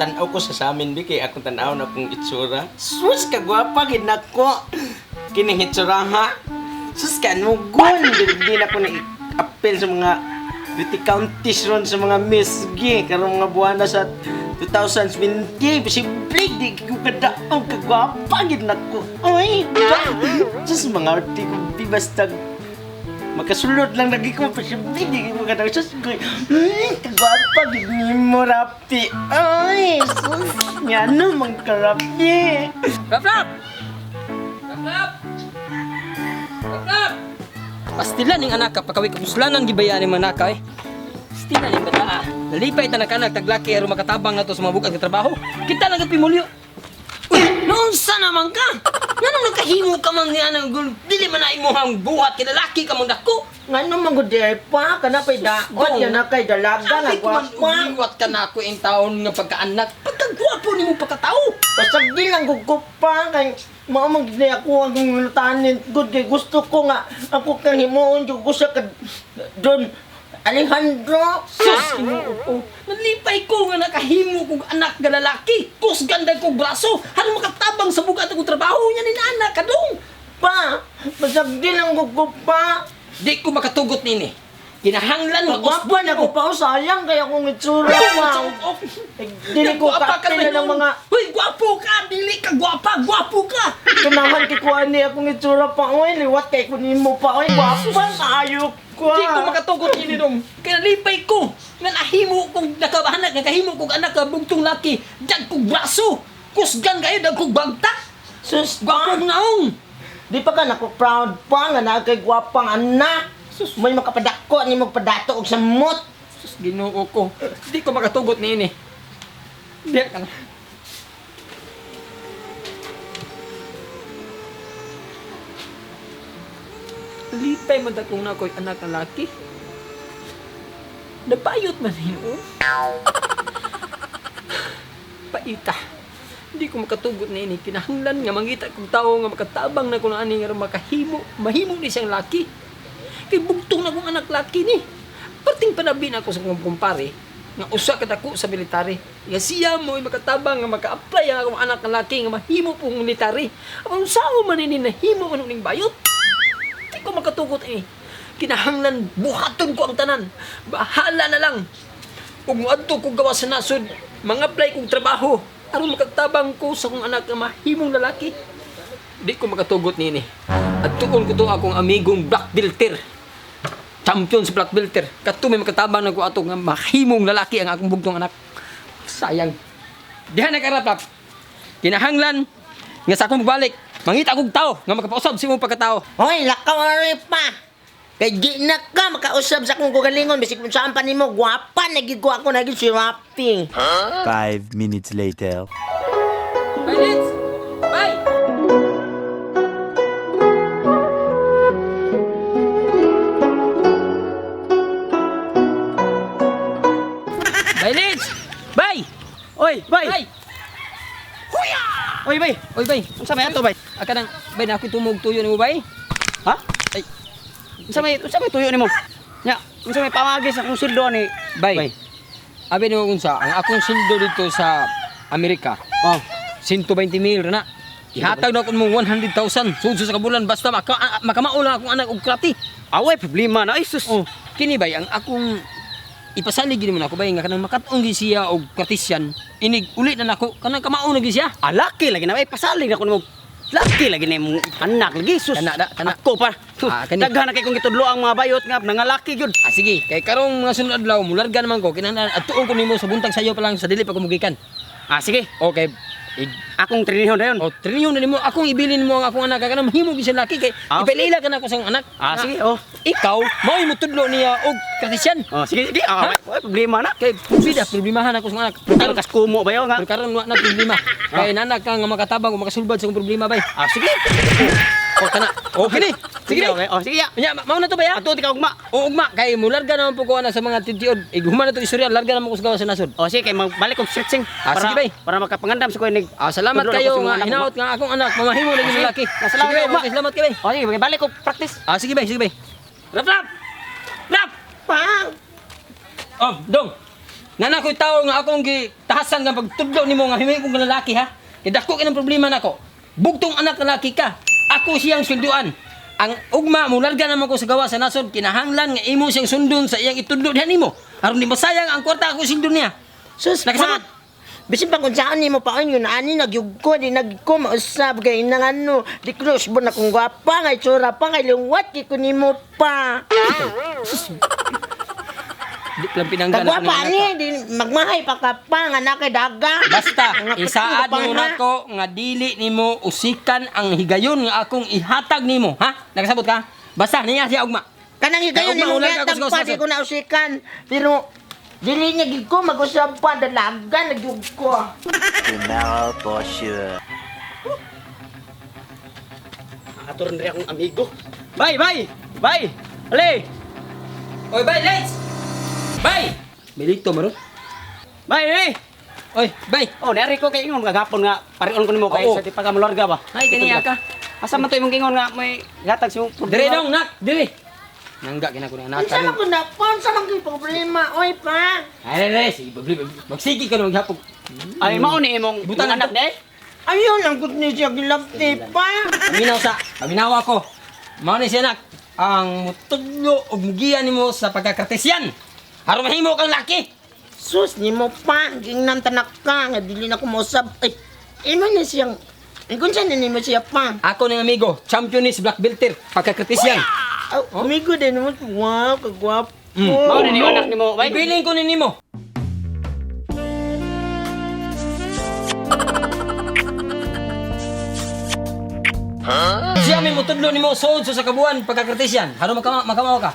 tanaw ko sa amin bi kay akong tanaw na akong itsura. Sus kagwapa gid nako. Kining itsura ha. Sus kanugon di na ko na apel sa mga beauty contest ron sa mga Miss G karong mga buwan na sa 2020 posible di ko kadaog kagwapa gid nako. Ay, sus mga arti ko di basta makasulod lang lagi ko posible di ko kadaog sus kagwapa gid ni mo Rapi. Ay, sus ngano man ka Rapi. Rap! Rap! Pastilan ning anak ka pagkawik kuslanan gibayan ni manaka eh. Pastilan ning bata. Nalipay ta nakanak taglaki aron makatabang nato sa mga bukag nga trabaho. Kita lang pimulyo. Uy, noonsa naman ka? Ngano nakahimo ka man niya ng dili man na imuhang buhat kinalaki ka man dako. Ngano man gud pa kana pay daot yan na kay dalaga na gwapa. Uliwat ka na ako in taon nga pagkaanak. Pagkagwapo nimo pagkatao. Basta di lang gugop pa kay mao man gid ako ang ngultanin gud kay gusto ko nga ako kang himuon jud ko sa Don Alejandro. Sus, kinuupo. Nalipay ko nga nakahimo kong anak nga lalaki. Kus ganda kong braso. Ano makatabang sa bugat akong trabaho niya ni anak ka dong. Pa, basta di lang gugop pa. Di ko makatugot nini. Kinahanglan mo Gwapa na ko pa sayang kaya kung itsura pa. Dili ko kapila ng mga Uy, gwapo ka! Dili ka gwapa! Gwapo ka! kunaman kikuan ni akong itsura pa. Uy, liwat kay kunimo pa. Uy, gwapa ayok ko. Di ko makatugot nini dong. Kaya nalipay ko. Nga nahimo kong nakabahanak. Nakahimo kong anak ka bugtong laki. Diyan kong braso. Kusgan kayo. Diyan kong bagtak. Sus, Gwapo naong. di pa ka nako-proud pa nga na kay gwapang anak. Sus, may makapadako ni magpadato og samot. Sus, Ginoo ko. Di ko makatugot nini. Di ka na. Lipay man akong na ako'y anak ng laki. Napayot man yun. Paita. Hindi ko makatugot na ini. Kinahanglan nga mangita kong tao nga makatabang na kung ani nga makahimo. Mahimo ni siyang laki. Kay bugtong na kong anak laki ni. Parting panabi na ako sa kong kumpare nga usa ka dako sa military. Nga siya mo ay makatabang nga maka-apply ang akong anak na laki nga mahimo pong military. Ang sao man ini nahimo man ning bayot. Di ko makatugot eh. Kinahanglan buhaton ko ang tanan. Bahala na lang. Kung adto ko gawa sa nasod, mga-apply kong trabaho aron makagtabang ko sa kong anak nga mahimong lalaki. Di ko makatugot nini. At tuon ko to akong amigong black belter. Champion sa black belter. Kato may makatabang na ko ato nga mahimong lalaki ang akong bugtong anak. Sayang. Diha na karapap. Kinahanglan nga sa akong balik, mangita akong tao nga makapausab sa imong pagkatao. Hoy, lakaw ari pa. Kay di na ka makausab sa akong gugalingon bisig kung saan pa nimo gwapa nagid ko ako nagid si Rapi. 5 minutes later. Bye, Liz! Bye! Bye, Liz! Bye! Oy, bay. Bye! Oy, bay. Oy, bay! Unsa may ato, bay? Aka nang, bay, na ako'y tumog tuyo ni mo, bay? Ha? Ay, Unsa may tuyo nimo? Nya, unsa may pamagis akong sildo ni bay. Abi ni mo kung sa, ang akong sildo dito sa Amerika, Oh. 120,000 na. Ihatag na ako mong 100,000 sudso sa kabulan basta makamaulang akong anak og krati. Away problema na ay sus. Oh, kini bay ang akong ipasalig gid mo na ako bay nga kanang makatong gi siya og kratisyan. Inig uli na nako kanang kamaon na gi siya. Laki lagi na ay pasalig na ko nimo. Laki lagi na imong anak lagi sus. Kana. Ako pa. Kani. Daghan na kay kong gitudlo ang mga bayot nga nangalaki gyud. Sige, kay karong mga sunod adlaw mularga naman ko kinahanglan atuon ko nimo sa buntag sayo pa lang sa dili pa ko mugikan. Sige. Okay. Akong trinihon dayon. O trilyon na nimo akong ibilin mo ang akong anak kanang mahimo gi siya laki kay ipilila ka na ako sa akong anak. Sige. Oh. Ikaw mao mo tudlo niya og kratisyan. Sige. Ha? Way problema na. Kay bida problemahan ako sa anak. Pero kas kumo bayo nga. Pero karon wa na problema. Kay nanak ka nga makatabang o makasulbad sa akong problema bay. Sige. O kana. Okay ni. Sige. Okay. Sige ya. Nya mao na to ba ya? Ato di ka ugma. O ugma kay mularga naman po ko ana sa mga titiod. Iguman na to istorya larga naman ko sa gawa sa nasod. Sige kay magbalik og stretching Sige, bay. para makapangandam sa ko nig. Salamat Tudlo kayo ako sa nga mga anak hinaot nga akong anak mamahimo na gyud lalaki. Salamat Sige, kayo, ugma. okay, salamat kayo bay. Sige, balik og practice. Sige bay, sige bay. Rap rap. Rap. Pang. Oh, dong. Nana ko'y tao nga akong kalahasan nga pagtudlo nimo nga himay kong lalaki ha. Kay dako kinang problema nako. Bugtong anak lalaki ka. Ako siyang sunduan. Ang ugma mo larga naman ko sa gawa sa nasod kinahanglan nga imo siyang sundon sa iyang itudlo diha nimo. Aron di masayang ang kwarta ako sundon niya. Sus, Nakasabot. Bisin pa kung saan nimo pa yun, ani nagyugko, di nagko, mausap, gay nang ano, di close mo na kung gwapa, ngay tsura pa, ngay luwat, di ko nimo pa. Di lang pinanggan ako Kagwapa ng ni, anak. di magmahay pa ka pa, nga na kay daga. Basta, Nga isaad pa mo nga. nako nga dili nimo usikan ang higayon nga akong ihatag nimo, ha? Nakasabot ka? Basta niya siya ugma. Kanang higayon Kaya ni mo umaulad ako sa gatag pa, gasgas. di ko nausikan. Pero, dili niya gid ko, mag-usap pa, dalaga, nagyugko. Tomorrow for sure. Aturon rin akong amigo. Bay! Ali! Oy, bay, lights! Bay! Bilito maron. Bay! Ali! Oy, bay! Oh, nari ko kay ingon gagapon nga parion ko nimo kay Oo. sa tipa ka malorga ba. Ay, kaniya ka. Asa man to imong gingon nga may gatag si Dire dong, nak! Dire! Nangga kina ko na anak Unsa man ko na po, unsa man ko'y problema, oy pa. Ay, ay, sige, magsigi ka na maghapog. Ay mao ni imong Butan anak to. de. Ayun, ang good niya siya gilapti pa. Paminawa ko. Mao ni siya nak. Ang mutudlo o mugian nimo sa pagkakartesyan. Aron mahimo kang laki. Sus, ni mo pa, gingnam tanak ka, nga dili na ko mausap. Ay, imo na siyang, kung saan ni mo siya pa. Ako ng amigo, championist black belter, pagkakartesyan. Amigo din mo, wow, kagwapo. Mao ni anak nimo bay. Ibilin ko ni nimo. Siya may mutudlo nimo sod sa kabuan pagkakartesyan. Aron makamaw ka.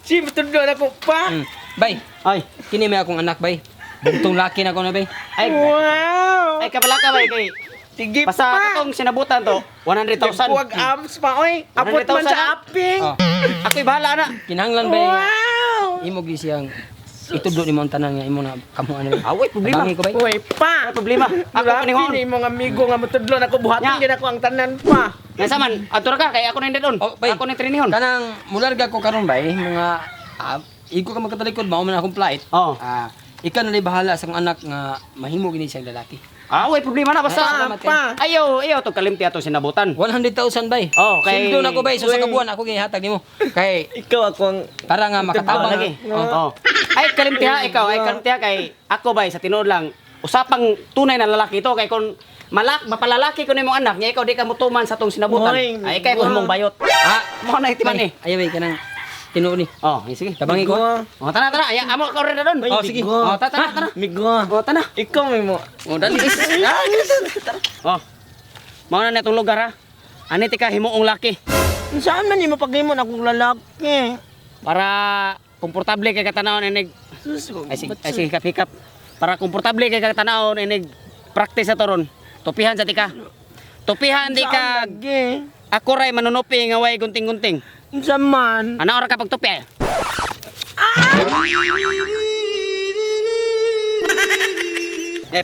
Si, matudlo na ko pa. Bay, Ay, kini may akong anak bay. Bugtong laki na ko na bay. ay Wow. ay kabala ka bay kay Sige basta pa. katong sinabutan to 100,000. Huwag arms pa, oy. Apot man 100,000 sa na. aping. Oh, Ako'y bahala na. kinahanglan bay. Wow. Imo gi siyang itudlo nimo ang tanan nga imo na kamuan na. Away problema. Tabangi ko bay. Uy, pa. Problema. Ako Grabe paningon. ni mga amigo nga matudlo na ko buhatin Nya. gid ako ang tanan pa. Nga saman, atura ka kay ako na hindi doon. Oh, bay. Ako na trinihon. Kanang mularga ko karon bay mga iko ka magkatalikod mao man akong flight. Oh. Ikaw na bahala sa akong anak nga mahimo gini siyang lalaki. Away problema na basta. Salamat, Pa. Ayaw to kalimti ato sinabutan. 100,000 bay. Oh, kay- Sundo na ko bay so sa Uy. kabuan ako gihatag nimo. Kay Ikaw ako ang para nga makatabang lagi. Oh. Oh. Ay kalimtiha ikaw, ay kalimtiha kay ako bay sa tinuod lang. Usapang tunay na lalaki to kay kun mapalalaki ko nimong anak niya ikaw di ka mutuman sa tong sinabutan. Oy, Ay kay kun mong bayot. Mo na itiman eh. Ayaw bay kanang tinuod ni. Oh, sige. Tabangi ko. Oh, tana. Ay, amo ka rin na doon. Oh, sige. Oh, tana. Migo. Oh, tana. Ikaw may mo. Oh, dali. Oh. Mao na netong lugar ha. Ani tika himuong laki Saan man ni mapagimon akong lalaki? para komportable kay katanawon inig. Sus, Ay sige hikap. Para komportable kay katanawon inig practice sa toron. Tupihan sa tika. Tupihan di ka lagi. ako ray manunupi nga way gunting-gunting. Unsa man? Ana ora ka pagtupi.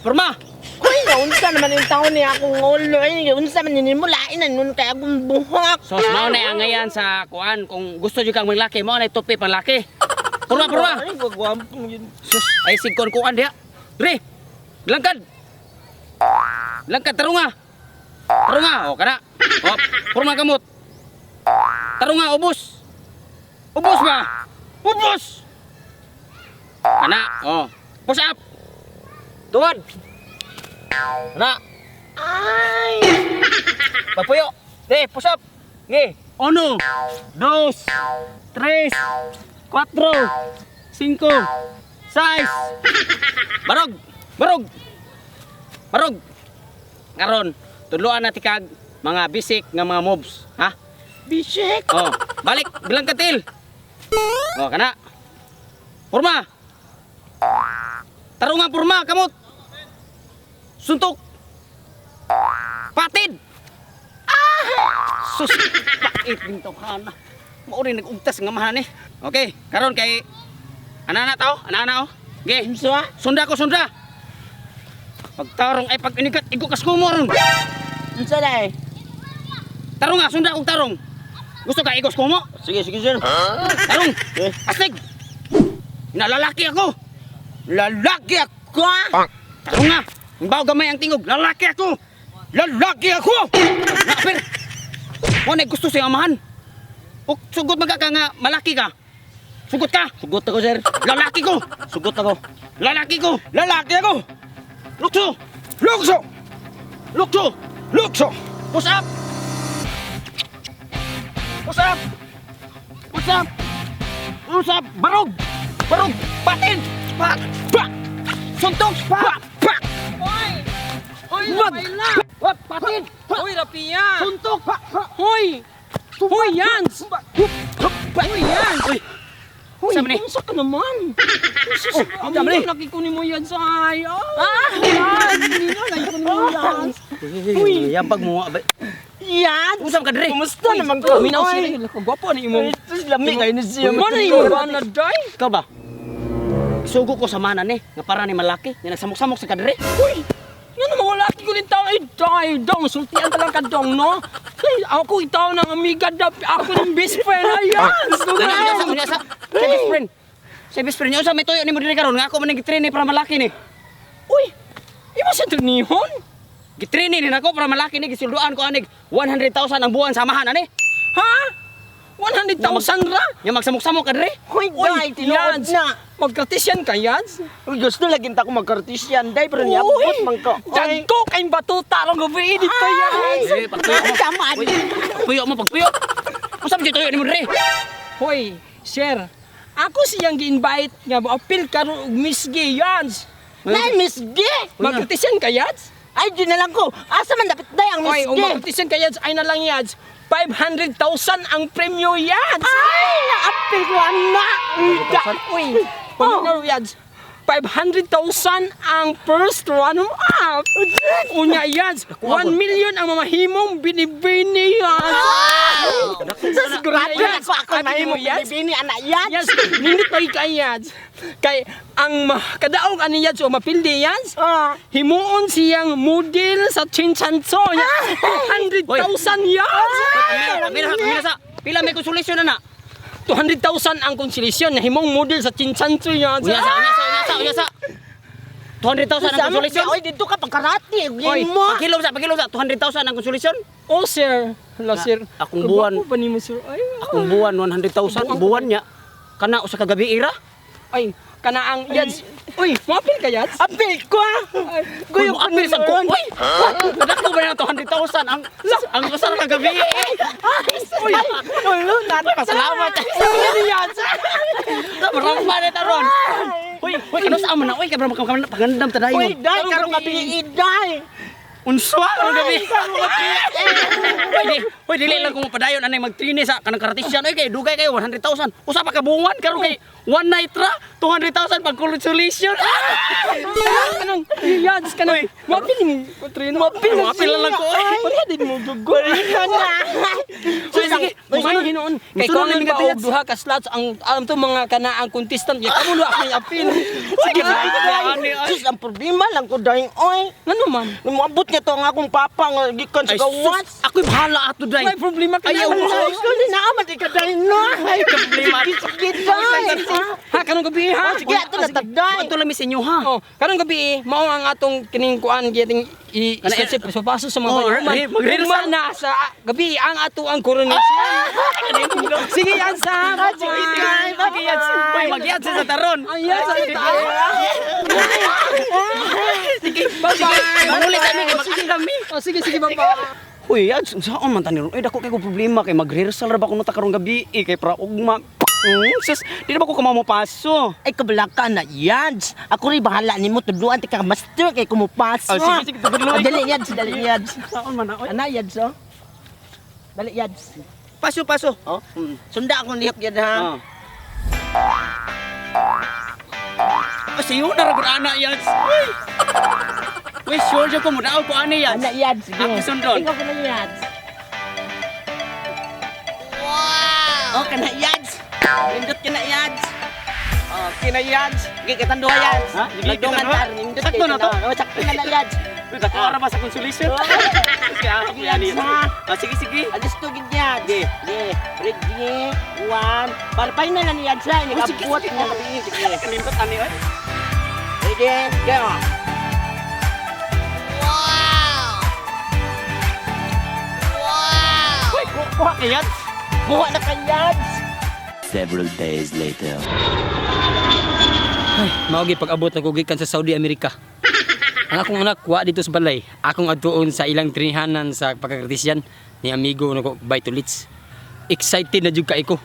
Porma. Uy, unsa naman yung taon niya akong ulo. Ay, unsa man yun mo lain na nun kay akong buhok. Sos mao na angayan sa kuan kung gusto jud kang maglaki mao na tupi pang laki. Porma. Ay, gagwampo yun. Sus, ay sigkon kuan diha. Dre. Langkad. Langkad tarunga. Tarunga, o kana. O, porma kamot. Tarunga ubos. Ubos ba? Ubos. Kana, o. Push up. Tuwad. Kana. Ay! Papuyo. De, push up. Nge. 1, 2, 3, 4, 5, 6. Barog. Karon, tudloan na tikag mga basic nga mga moves, ha? Bisik! Oh, balik bilang katil. Oh, kana. Porma. Tarungan porma kamot. Suntok. Patid. Sus, pait binto kana. Mao rin nagugtas nga mahan eh. Okay, karon kay ana tao, ana oh. Okay, Unsa? sunda ko sunda. Pagtarong ay pag inigat igo kas kumo ron. Unsa day? Tarong nga, sunda og tarong. Gusto ka igos kumo? Sige, sir. Tarong. Astig. Nalalaki ako. Lalaki ako! Ano nga? Ang bago gamay ang tingog. Lalaki ako! Lalaki ako! Napir! Wala gusto siyang amahan. O sugot maga ka nga malaki ka. Sugot ka. Sugot ako, sir. Lalaki ko. Sugot ako. Lalaki ko. Lalaki ako! Lukso. Lukso! Lukso. Lukso! Push up. Push up. Push up. Push up. Barog. Barog. Patin. Pak. Pak. Suntok. Pak. Pak. Hoy! Hoy, Wag. Rafaela! Wat. Patin. Hoy, Rapia! Suntok. Pak. Pak. Hoy! Hoy, Yans! Hoy, Yans! Uy. Hoy, Sabi ni. kumusta ka naman? Jesus, sabi ni. nakikunin mo yan sa ayaw. Yans! Hindi na, nakikunin mo yan. Uy. Yan pag mo. Yans! Usap ka dre. Kumusta naman ka? Minaw siya. Gwapo na imo. Ito, lami kayo na siya. Ano na imo ba na, Day? Ikaw ba? Sugo ko sa mana ni. Nga para ni malaki. Nga nagsamok-samok sa kadre. Uy! Yan ang mga laki ko din tao. Ay, Day, dong. Sultian ka lang ka, dong, no? Ay, ako itaw ng amiga, ako ng best friend. Ay, Yans! Sa best friend. Sa best friend. Yung sa may tuyo ni mo diri karon nga ako man nag-train para malaki ni. Uy! Imo sa trinihon? Gitraining din ako para malaki ni gisulduan ko anig 100,000 ang buwan samahan ani. Ha? 100,000 ra? Yang magsamok-samok ka dre. Hoy, day, tinuod Yans! na. Magkatisyan ka, Yans? Uy, gusto lagi ta ko magkartisyan, day, pero niabot man ka. Dagko kayong batuta lang gabi edit ka, Yans! Eh, pagtuyo mo. Tama. Uy, puyo mo pagtuyo. Usap di tuyo ni mo dre. Hoy, sir, ako siyang gi-invite nga apil karon og Miss Gay, Yans! Nay, Miss G! Magkatisyan ka, Yans? Ay, di na lang ko. Asa man dapat day ang Hoy, Miss o G? magkatisyan ka, Yans, ay na lang, Yans. 500,000 ang premyo, Yans! Ay, naapil ko, anak. Uy, pag Yans, 500,000 ang first runner-up. Unya, Yans, 1 million ang mamahimong binibini, Yans. Sigurado Yes, ako ako na abi mo mo, yes? bibini anak yan. Yes, nindot pa kay Yans. Kay ang kadaog ani Yans o mapildi Yans. Himuon siyang model sa Chinchanso. 200,000 Yans. Pila may konsolasyon na na. 200,000 ang konsolasyon na himong model sa Chinchanso Yans. Unyasa. 200,000 ang konsolasyon. Oy, dito ka pagkarati. Oy, Gin mo. pagkilo sa 200,000 ang konsolasyon. Oh, sir. Hala, sir. akong buwan. Kabapo ba ni mo, sir? Ay, Akong buwan 100,000 buwan niya. Kana usa ka gabi ira. ay, kana ang Yans. Uy, mapil ka Yans? Apil ko. Kuya ko apil sa ko. Uy. Nadako ba na 200,000 ang usa ka gabi. Uy, Pasalamat. Ano Yans? Marang ba na taron? Uy, kano sa amon na? Uy, kabra pagandam ta dayon. Uy, day, karong gabi iday. Unswa ang gabi. Uy, dili lang ko mapadayon anay magtrine sa kanang karatisyan. Uy, kay dugay kayo 100,000. Usa pa ka buwan karon kay one night ra 200,000 pag consolation. Kanang Yans, kanang mapil ni Katrina. Mapil lang ko. Pwede din mo dugo. Uy, sige. May hinoon. Kay Musunod ko na nang ni ba Gatiats. duha ka slots ang to mga kanaang contestant ya kamo lu ako apil. Sige, Sus, ang problema lang ko day. Oy, Ngano man? lumabot niya to ang akong papa nga gikan sa gawas. Ako'y bahala ato day. May problema ka Ayaw na. mo. Sorry na amat ikaday no. Ay, problema. Sige, day. Ha kanong gabi ha? Sige, ato na tagday. Ato lang mi sa inyo ha. Oh, karong gabi mao ang atong kining kuan giting i-step sa paso sa mga Oh, bayan. magre-rehearsal na sa gabi ang ato ang coronation. Sige yan sa. Uy, magyat sa taron. Ayan sa Sige, bye-bye. Mangulit kami, sige kami. Oh, sige, bye-bye. Uy, yan, saan man tani ron? Uy, dako kay ko problema kay mag-rehearsal ra ba kuno ta karong gabi kay para ugma. Sus, di na ba ko kamamopaso? Ay, kabalaka na yads. Ako rin bahala ni mo. Tuduan ti ka master kay kumupaso. Oh, sige, tuduan. Dali yads, dali yads. Saan man na? Uy, Ana yads, oh. Dali yads. paso. Oh, sunda akong lihok yan, ha? Pasiyo na ra gud ana yan. Uy, sure jud ko mo daw ko ani yan. Ana yads. sige. Ako sundon. Ikaw ka na yads. Wow! Oh, kana yads. Indot ka na yads. Oh, kina yads. Gikitan duha yads. Ha? Nagdungan Gikitan ka. duha? Indot Sakto na to? Oh, sakto na na yads. Uy, dako ra ba sa consolation? Sige, ako yan. Sige. Alis to gid yads. Sige. Ready? 1. Palpay na lang yads ha. Nikabuhat na kabi. Sige. Kalindot ani oy. Ready? Go. Kuha kayat. Buha na kayad. Several days later. Ay, maugi pag-abot na kugikan sa Saudi Amerika. Ang akong anak, wa dito sa balay. Akong atuon sa ilang trinihanan sa pagkakritisyan ni amigo na ko, Baitulits. Excited na jud kay ko.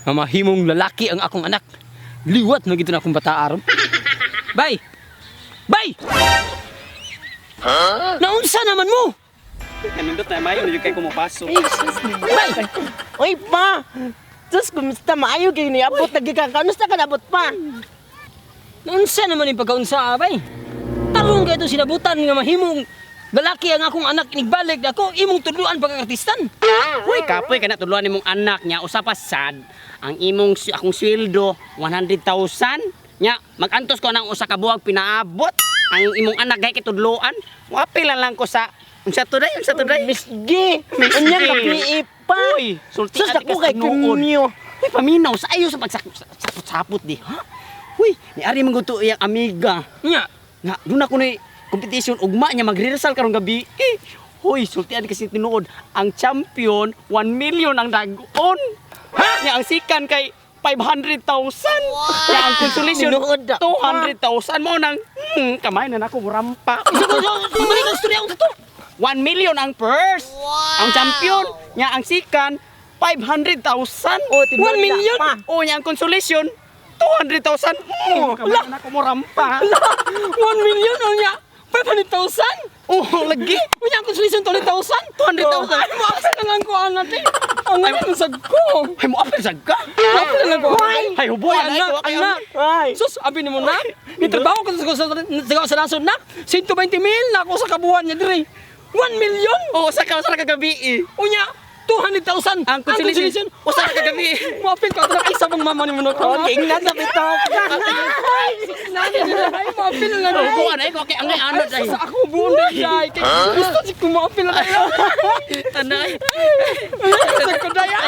Nga mahimong lalaki ang akong anak. Liwat na gito na akong bata aron. Bay! Bay! Naunsa naman mo? Kanindot na mayo yung kay kumapasok. Bay! Oy pa. Sus, kumusta maayo kay niabot nagkakanusta ka nabot pa. Naunsa naman yung pagkaunsa, bay? Tarong kayo itong sinabutan nga mahimong lalaki ang akong anak inigbalik ako, imong tuluan pagkakartistan. Uy, kapoy ka na tuluan nimong anak niya. Usa pa sad, ang akong sweldo, 100,000. Nya, magantos ko ng usa ka buwag pinaabot. Ang imong anak gay kitudloan. Wapilan lang ko sa unsa to day. Miss G. Anya ka pa. Uy, sulti Sus, ati ako ka kay sa tinuod. Kumyo. Uy, paminaw sa ayo sa pagsapot-sapot di. Ha? Uy, ni ari man gusto iyang amiga. Nga, Nga, doon ako na competition ugma niya magre-result karong gabi. Hoy, sultian kasi tinuod. Ang champion 1 million ang dagon. Ha? Nya ang sikan kay 500,000. Nya ang consolation Tinuod na. 200,000 mo nang kamay na nako rampa. balik ang storya ko to. 1 million ang purse. Ang champion nya ang sikan 500,000. Oh, 1 million? Oh, nya ang consolation 200,000. Kamay na nako mo rampa. 1 million o niya? 500,000? Oh, lagi. Unya ang konsolisyon 200,000? 200,000. Ay, maasa na lang ko ang ate. Ang ngayon sa ko. Ay mo apel sagka. Maasa na lang ko. Ay huboy Ay, anak, anak. Ay. Sus, abi ni mo na. Nitrabaho ko sa nasod na. 120 mil na ako sa kabuhan niya dire. 1 million? Oh, sa kagabi eh. Unya, 200,000. Ang consolation. O sa kagabi. Mapil ka na isa pang mama ni mo na ko. Okay na sa bitok. Ay, mapil na lang. Hubuan ay ko kay angay ano dai. Sa ako buong day. Gusto si kumapil na kayo. Anay. Sa kudaya.